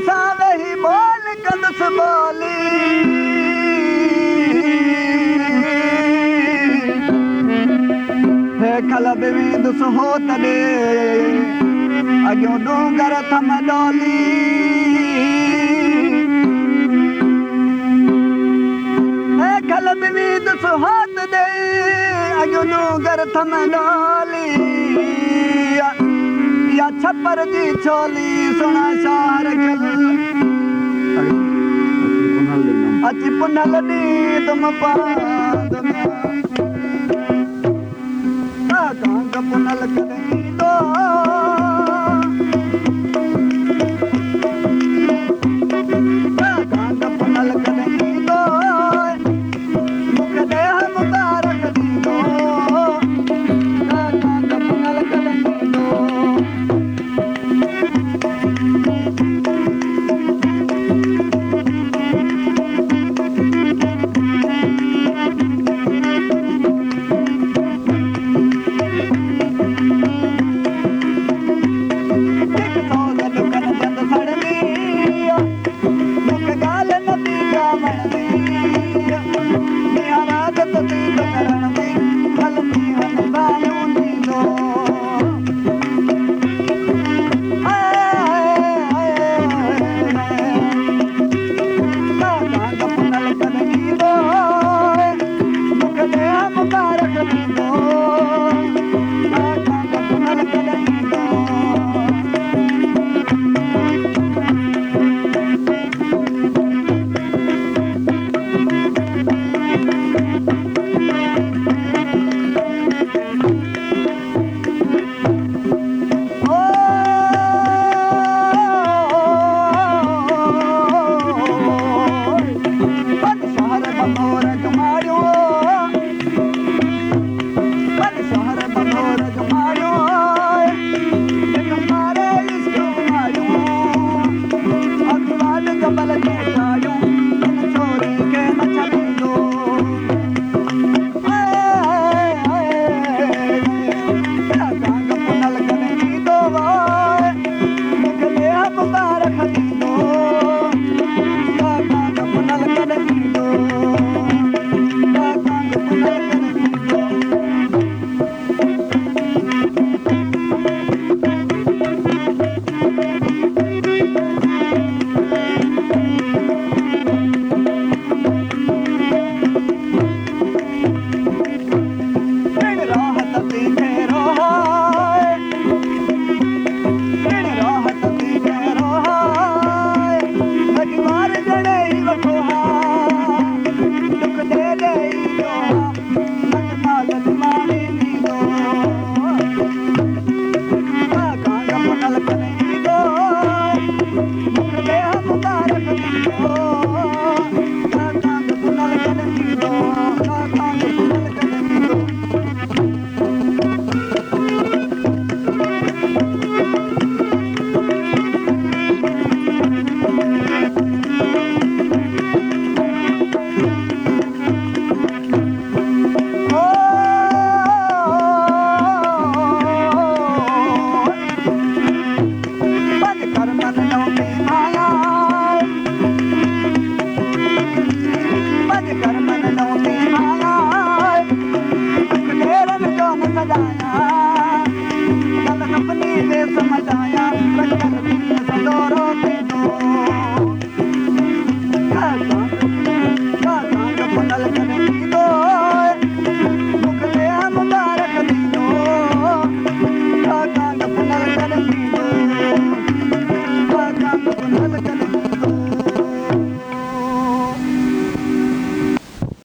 सां वेही बोल कंदुसि ॿोली हे खल बि वेंदुसि हो तॾे अॻियों डूंगर थम डोली हे खल बि वेंदुसि हो तॾे अॻियों डूंगर थम डोली या छपर जी छोली सुणा शहर अची पुनल दी तुम पांद कांग पुनल कदई दो कांग पुनल कदई दो मुख देह मुबारक दी दो कांग पुनल कदई दो Oh